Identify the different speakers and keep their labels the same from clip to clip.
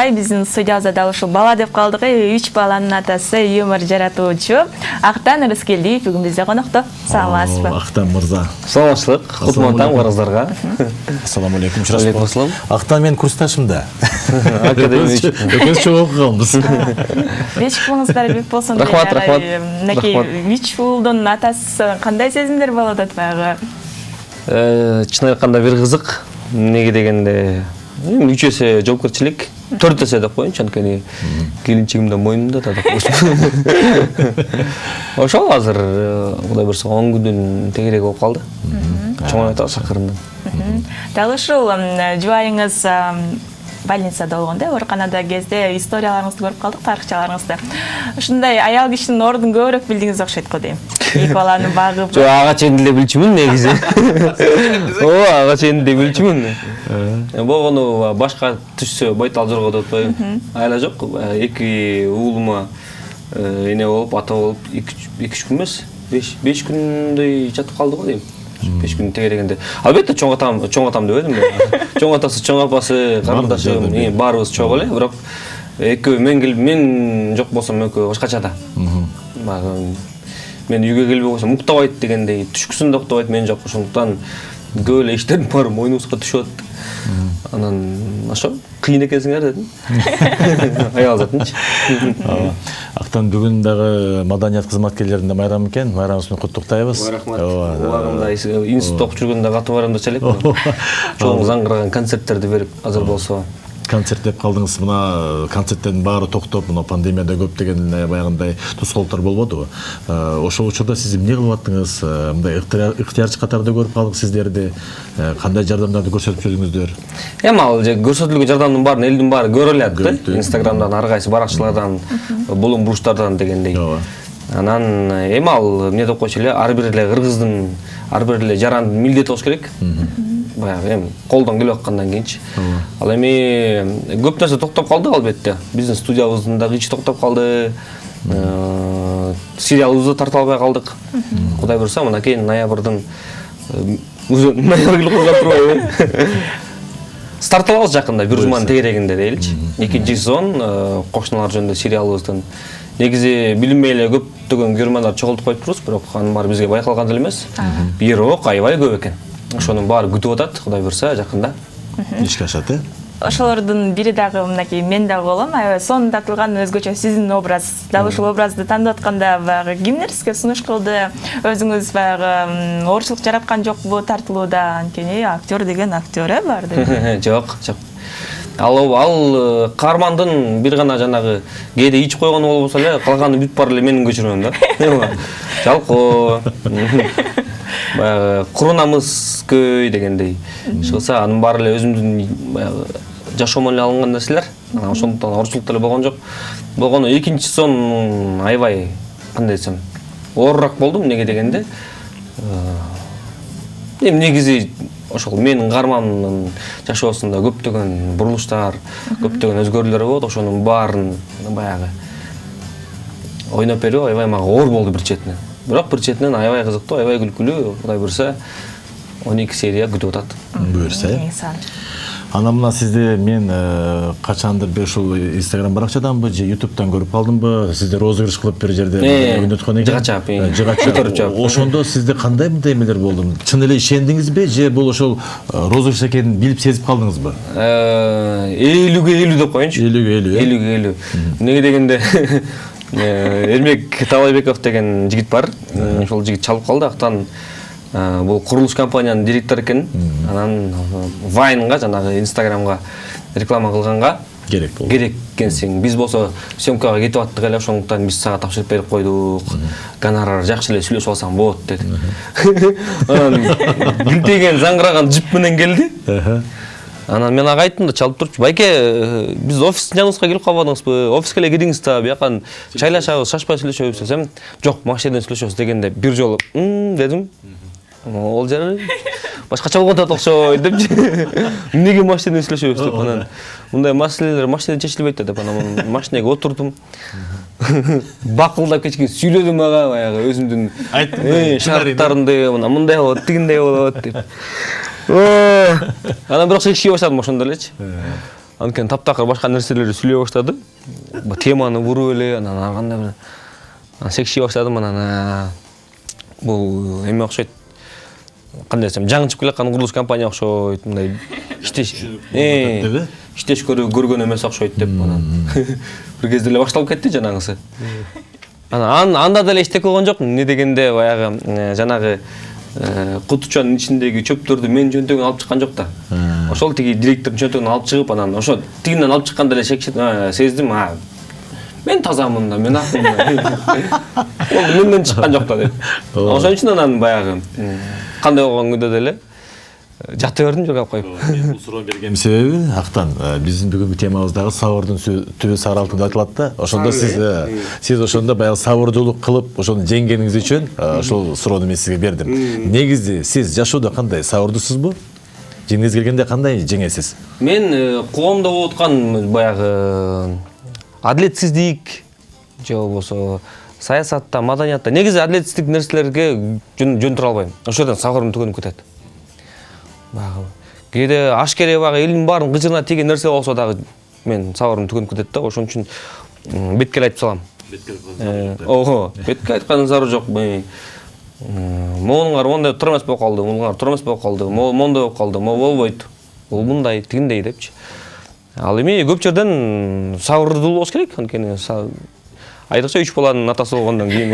Speaker 1: Акай биздин студиябызда дал ушул бала деп калдык. 3 баланын атасы, юмор жаратуучу Актан Рыскелдиев бүгүн бизде конокто. Саламатсызбы?
Speaker 2: Актан мырза.
Speaker 3: Саламатчылык. Кутман таң барыңыздарга.
Speaker 2: Ассаламу алейкум.
Speaker 3: Алейкум.
Speaker 2: Актан мен курсташым да.
Speaker 3: Академия.
Speaker 2: Экөөбүз чогуу окуганбыз.
Speaker 1: Беш кылыңыздар бек болсун.
Speaker 3: Рахмат.
Speaker 1: Мынакей 3 уулдун атасы кандай сезимдер болуп атат баягы?
Speaker 3: Чын айтканда бир кызык. Неге дегенде үчөсү жоопкерчилик, 4-өсү деп коеюнчу, анткени келинчигимдин мойнунда да деп коюштум. Ошол азыр Кудай буйрса 10 күндүн тегерек болуп калды. Чоң атасы акырындан.
Speaker 1: Дал ушул жубайыңыз больницада болгондо, ооруканада кезде историяларыңызды көрүп калдык, тарыхчаларыңызды. Ушундай аял кишинин ордун көбүрөөк билдиңиз окшойт го дейм. Эки баланы багып.
Speaker 3: Жок, ага чейин деле билчүмүн негизи. Ага чейин деле билчүмүн. Болгону башка түшсө байтал жорго деп атпайбы. Айла жок, эки уулума эне болуп, ата болуп 2-3 күн эмес, 5 күндөй жатып калды го дейм. 5 күн тегерегенде. Албетте чоң атам деп едим. Чоң атасы, чоң апасы, карындашым, баарыбыз чогуу эле, бирок экөө мен жок болсом экөө башкача да. Мен үйгө келбей койсом уктабайт дегендей, түшкүсүндө уктабайт, мен жок. Ошондуктан көп эле иштердин баары мойнубузга түшүп атат. Анан ошо кыйын экенсиңер дедим. Аял затынчы.
Speaker 2: Актан бүгүн дагы маданият кызматкерлеринде майрам экен. Майрамыбызды куттуктайбыз.
Speaker 3: Рахмат. Убагында институт окуп жүргөндө катуу байрамдачу элек. Чоң заңгыраган концерттерди берип азыр болсо.
Speaker 2: Концерт деп калдыңыз, мына концерттердин баары токтоп, мына пандемияда көптөгөн баягындай тоскоолдуктар болбодубу? Ошол учурда сиз эмне кылып аттыңыз? Мындай ыктыярчы катарда көрүп калдык сиздерди. Кандай жардамдарды көрсөтүп жүрдүңүздөр?
Speaker 3: Эми ал көрсөтүлгөн жардамдын баарын элдин баары көрө алат да. Инстаграмдан, ар кайсы баракчылардан, булум буруштардан дегендей. Анан эми ал эмне деп койчу эле, ар бир эле кыргыздын, ар бир эле жарандын милдети болуш керек. Баягы эми колдон келип аткандан кийинчи. Ал эми көп нерсе токтоп калды албетте. Биздин студиябыздын дагы ичи токтоп калды. Сериалыбызды тарта албай калдык. Кудай буйрса, мына кийин ноябрдын ноябрь келип калган турбайбы? Старт алабыз жакында, бир жуманын тегерегинде дейли. 2-сезон кошуналар жөнүндө сериалыбыздын. Негизи билинбей эле көптөгөн көрөрмандар чогултуп коюппуз, бирок анын баары бизге байкалган деле эмес. Бирок аябай көп экен. Ошонун баары күтүп атат, Кудай буйрса, жакында
Speaker 2: ишке ашат,
Speaker 1: Ошолордун бири дагы мынакей мен дагы болом. Аябай сонун тартылган өзгөчө сиздин образ. Дал ушул образды тандап атканда баягы кимдер сизге сунуш кылды? Өзүңүз баягы оорчулук жараткан жокпу тартылууда? Анткени актер деген актер барды.
Speaker 3: Жок. Ал каармандын бир гана жанагы кээде ичип койгону болбосо эле, калганы бүт баары эле менин көчүрмөм да. Жалкоо. Баягы курунамыз көй дегендей. Чыкса, анын баары эле өзүмдүн баягы жашоомон эле алынган нерселер. Ошондуктан оорчулук деле болгон жок. Болгону 2-сезон аябай, кандай десем, оорураак болдум. Неге дегенде, эми негизи ошол менин каарманымдын жашоосунда көптөгөн бурулуштар, көптөгөн өзгөрүүлөр болот. Ошонун баарын баягы ойноп берүү аябай мага оор болду бир четинен. Бирок бир четинен аябай кызыктуу, аябай күлкүлүү. Кудай буйрса 12 серия күтүп атат.
Speaker 2: Буйрса. Анан мына сизди мен качандыр ушул Instagram баракчаданбы же YouTube'дан көрүп калдымбы? Сиздер розыгрыш кылып бир жерде ойноткон экен. Жыгачап. Ошондо сизде кандай мындай эмелер болду? Чын эле ишендиңизби же бул ошол розыгрыш экенин билип сезип калдыңызбы?
Speaker 3: 50-ге 50 деп коеюнчу.
Speaker 2: 50-ге 50.
Speaker 3: 50-ге 50. Неге дегенде Эрмек Талайбеков деген жигит бар. Ошол жигит чалып калды. Актан бул курулуш компаниянын директору экен. Анан Вайнга, жанагы Инстаграмга реклама кылганга
Speaker 2: керек болду.
Speaker 3: Керек экенсиң. Биз болсо съемкага кетип аттык эле, ошондуктан биз сага тапшырып берип койдук. Гонорар жакшы эле сүйлөшүп алсаң болот деди. Анан гилтеген заңгыраган жип менен келди. Анан мен ага айттым да, чалып турчу, байке, биз офистин жаныбызга келип калбадыңызбы? Офиске эле кириңиз да, бияка чайлашабыз, шашпай сүйлөшөбүз десем, жок, машина жерден сүйлөшөбүз дегенде бир жолу дедим. Ол жер башкача болгон да окшойт депчи. Эмнеге машина менен сүйлөшөбүз деп, анан мындай маселелер машинада чечилбейт деп, анан машинага отурдум. Бакылдап кечке сүйлөдүм ага, баягы өзүмдүн шарттарымды, мындай болот, тигиндей болот деп. Анан бирок шекишке баштадым ошондо элечи. Анткени таптакыр башка нерселерди сүйлөй баштады. Теманы буруп эле, анан ар кандай бир секший баштадым, анан бул эме окшойт. Кандай десем, жаңы чыгып келаткан курулуш компания окшойт, мындай иштеш көргөн эмес окшойт деп анан бир кезде эле башталып кетти жанагысы. Анан анда деле иштеп койгон жок, эмне дегенде баягы жанагы кутучанын ичиндеги чөптөрдү мен жөнтөгүн алып чыккан жок да. Ошол тиги директордун жөнтөгүн алып чыгып, анан ошо тигинен алып чыкканда эле сездим, мен тазамын да, мен акмын да. Ол менден чыккан жок да деп. Ошон үчүн анан баягы кандай болгон күндө деле жата бердим, жогоп коюп.
Speaker 2: Мен бул суроо берген себеби актан биздин бүгүнкү темабыздагы сабырдын түбү сары алтын айтылат да. Ошондо сиз ошондо баягы сабырдуулук кылып, ошону жеңгениңиз үчүн ошол суроону мен сизге бердим. Негизи сиз жашоодо кандай сабырдуусузбу? Жеңиңиз келгенде кандай жеңесиз?
Speaker 3: Мен коомдо болуп аткан баягы адилетсиздик же болбосо саясатта, маданиятта негизи адилетсиздик нерселерге жөн тура албайм. Ошодон сабырым түгөнүп кетет. Кээде ашкере баягы элдин баарын кыжырына тийген нерсе болсо дагы мен сабырым түгөнүп кетет да. Ошон үчүн бетке айтып салам. Бетке айткан зарыл жок. Моңуңар мондай тура эмес болуп калды, моңуңар тура эмес болуп калды, моңдой болуп калды, болбойт. Бул мындай, тигиндей депчи. Ал эми көп жерден сабырдуу болуш керек, анткени айрыкча 3 баланын атасы болгондон кийин.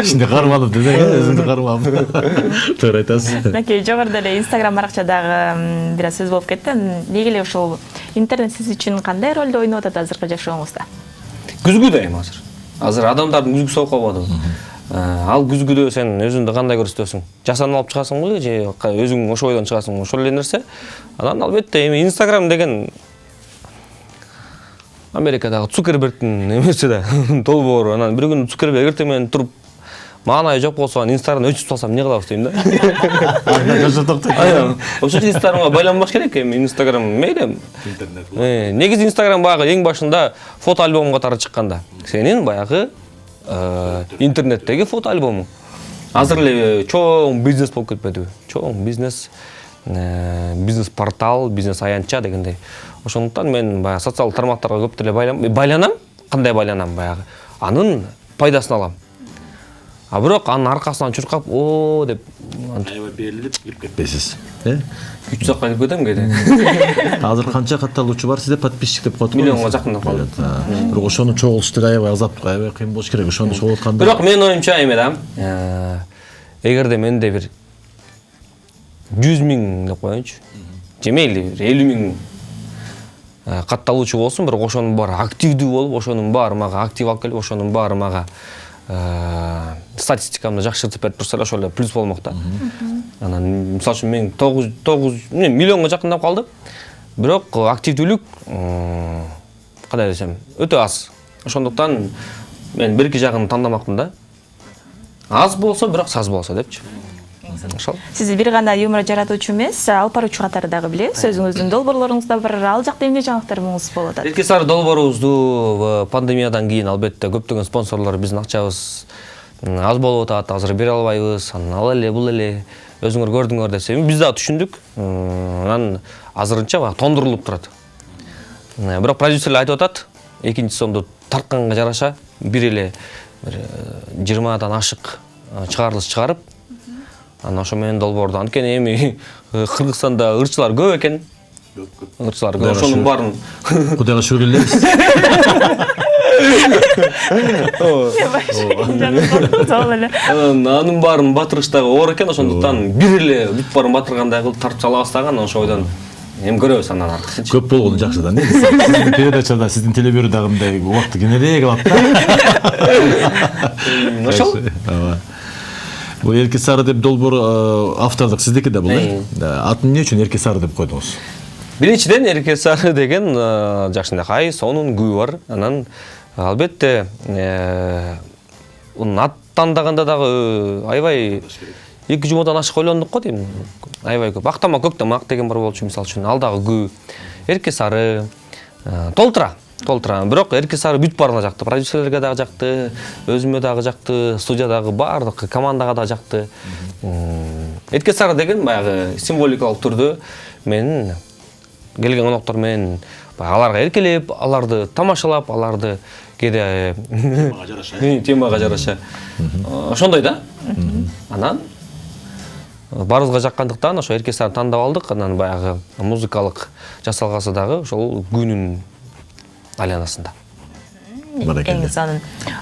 Speaker 2: Ичинде карманып десең, өзүңдү карманып. Туура айтасыз.
Speaker 1: Мынакей жогоруда эле Instagram баракчадагы бир сөз болуп кетти. Эмнеге эле ушул интернет сиз үчүн кандай ролду ойноп атат азыркы жашооңузда?
Speaker 3: Күзгү да эми азыр. Азыр адамдардын күзгүсү болуп калбадыбы? Ал күзгүдө сен өзүңдү кандай көрсөтөсүң? Жасанып алып чыгасың го же өзүң ошол ойдон чыгасың? Ошол эле нерсе. Анан албетте эми Instagram деген Америкадагы Цукербергдин эмеси да долбоору. Анан бир күн Цукерберг эртең менен туруп, маанайы жок болсо, Инстаграмдан өчүп салсам эмне кылабыз дейм да. Ошол Инстаграмга байланбаш керек эми. Инстаграм мейли. Негизи Инстаграм баягы эң башында фото альбом катары чыкканда. Сенин баягы интернеттеги фото альбомуң. Азыр эле чоң бизнес болуп кетпедиби? Чоң бизнес портал, бизнес аянтча дегендей. Ошондуктан мен баягы социалдык тармактарга көп деле байланам. Кандай байланам баягы? Анын пайдасын алам. А бирок анын аркасынан чуркап, деп
Speaker 2: аябай берилип кирип кетпейсиз.
Speaker 3: Күч жакка кирип кетем кээде.
Speaker 2: Азыр канча катталуучу бар сизде? Подписчик деп коет го.
Speaker 3: Миллионго жакындап калды.
Speaker 2: Бирок ошону чогултуш деле аябай аябай кыйын болуш керек. Ошону чогултканда.
Speaker 3: Бирок менин оюмча эме да. Эгерде менде бир 100 000 деп коеюнчу. Же мейли 50 000 катталуучу болсун, бирок ошонун баары активдүү болуп, ошонун баары мага актив алып келип, ошонун баары мага статистикамды жакшыртып берип турса, ошол эле плюс болмок да. Анан мисалы үчүн мен 9 миллионго жакындап калды. Бирок активдүүлүк кандай десем, өтө аз. Ошондуктан мен бир-эки жагын тандамакмын да. Аз болсо, бирок саз болсо депчи.
Speaker 1: Сиз бир гана юмор жаратуучу эмес, алып баруучу катары дагы билебиз. Өзүңүздүн долбоорлоруңузда бар, ал жакта эмне жаңылыктарыңыз болуп атат?
Speaker 3: Эрке сары долбоорубузду пандемиядан кийин албетте көптөгөн спонсорлор биздин акчабыз аз болуп атат, азыр бере албайбыз, анан ал эле бул эле өзүңөр көрдүңөр десем, биз дагы түшүндүк. Анан азырынча баягы тондурулуп турат. Бирок продюсерлер айтып атат, экинчи сомду тартканга жараша бир эле 20дан ашык чыгарылыш чыгарып, анан ошо менен долбоорду. Анткени эми Кыргызстанда ырчылар көп экен. Ырчылар көп. Ошонун баарын
Speaker 2: Кудайга шүгүр элебиз.
Speaker 3: Анын баарын батырыштагы оор экен, ошондуктан бир эле бүт баарын батыргандай кылып тартып сала бастаган. Ошол ойдон эми көрөбүз андан артыгын.
Speaker 2: Көп болгону жакшы да. Сиздин передачада, сиздин телеберүүдө мындай убакыт кененирээк алат да.
Speaker 3: Ошол.
Speaker 2: Бул Эрке сары деп долбоор автордук сиздики да бул, атын эмне үчүн Эрке сары деп койдуңуз?
Speaker 3: Биринчиден Эрке сары деген жакшынакай, сонун күү бар. Анан албетте унун ат тандаганда дагы аябай 2 жумадан ашык ойлондук го дейм. Аябай көп. Актама көктөм ак деген бар болчу, мисалы үчүн. Ал дагы күү. Эрке сары толтура. Бирок Эрке сары бүт баарына жакты. Продюсерлерге дагы жакты, өзүмө дагы жакты, студиядагы баардык командага дагы жакты. Эрке сары деген баягы символикалык түрдө менин келген коноктор менен аларга эркелеп, аларды тамашалап, аларды кээде темага жараша. Ошондой да. Анан барыбызга жаккандыктан ошо оркестрди тандап алдык. Анан баягы музыкалык жасалгасы дагы ошол күнүн айланасында.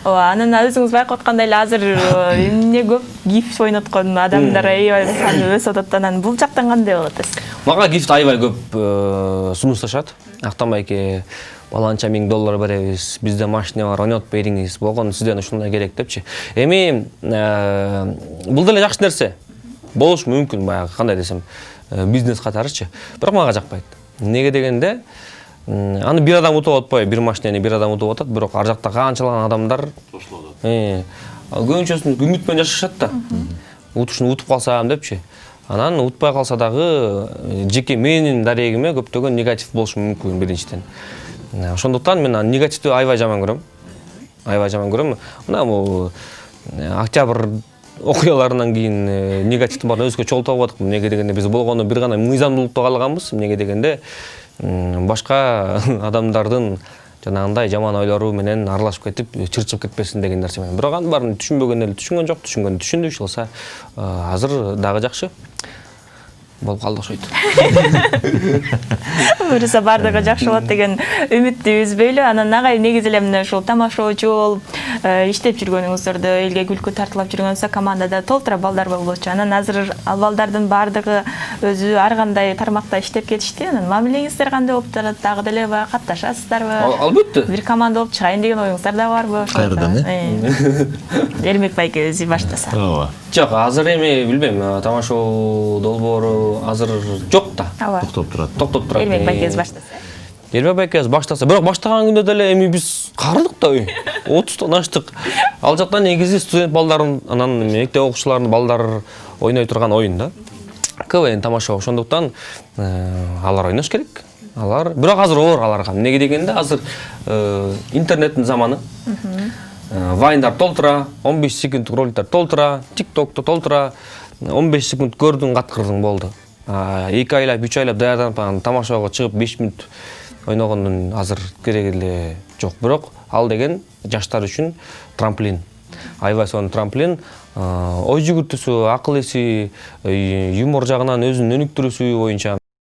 Speaker 1: Анан өзүңүз байкап аткандай эле азыр эмне көп гиф ойноткон адамдар аябай саны өсүп атат. Анан бул жактан кандай болот эсиз?
Speaker 3: Мага гифт аябай көп сунушташат. Актамайке баланча $1000 беребиз, бизде машина бар, ойнотуп бериңиз, болгону сизден ушундай керек депчи. Эми бул деле жакшы нерсе. Болуш мүмкүн, баягы кандай десем, бизнес катарычы. Бирок мага жакпайт. Неге дегенде, аны бир адам утуп атпайбы, бир машинени бир адам утуп атат, бирок ар жакта канчалаган адамдар кошулуп атат. Көбүнчөсү үмүт менен жашашат да. Утуп калсам депчи. Анан утпай калса дагы жеке менин дарегиме көптөгөн негатив болушу мүмкүн биринчиден. Ошондуктан мен негативди аябай жаман көрөм. Аябай жаман көрөм. Мына бул октябрь окуяларынан кийин негативдин баарын өзгө чогултуп атык. Неге дегенде биз болгону бир гана мыйзамдуулукта калганбыз. Неге дегенде башка адамдардын жанагындай жаман ойлору менен аралашып кетип, чырчып кетпесин деген нерсе менен. Бирок анын баарын түшүнбөгөн эле түшүнгөн жок, түшүнгөн түшүндү, ошолса азыр дагы жакшы болуп калды окшойт.
Speaker 1: Буюрса бардыгы жакшы болот деген үмүттү үзбөйлү. Анан агай негизи эле мына ушул тамашачы болуп иштеп жүргөнүңүздөрдү элге күлкү тартылап жүргөнсө командада толтура балдар болчу. Анан азыр ал балдардын бардыгы өзү ар кандай тармакта иштеп кетишти. Анан мамилеңиздер кандай болуп турат? Дагы деле баягы катташасыздарбы?
Speaker 3: Албетте.
Speaker 1: Бир команда болуп чыгайын деген оюңуздар да барбы?
Speaker 2: Кайрадан
Speaker 1: Эрмек байке өзү баштаса.
Speaker 2: Ооба.
Speaker 3: Жок, азыр эми билбейм, тамашоо долбоору азыр жок да.
Speaker 2: Токтоп турат.
Speaker 1: Эрмек байке баштаса.
Speaker 3: Эрмек байке баштаса, бирок баштаган күндө деле эми биз карыдык да, 30тан аштык. Ал жактан негизи студент балдарын, анан мектеп окуучуларынын балдары ойной турган оюн да. КВН тамаша, ошондуктан алар ойнош керек. Алар, бирок азыр оор аларга. Неге дегенде азыр интернеттин заманы. Вайндар толтура, 15 секундтук роликтер толтура, TikTok'то толтура, 15 секунд көрдүң, каткырдың болду. 2 айлап, 3 айлап даярданып тамашага чыгып 5 мүнөт ойногондун азыр кереги эле жок. Бирок ал деген жаштар үчүн трамплин. Аябай сонун трамплин, ой жүгүртүүсү, акыл эси, юмор жагынан өзүнүн өнүктүрүүсү боюнча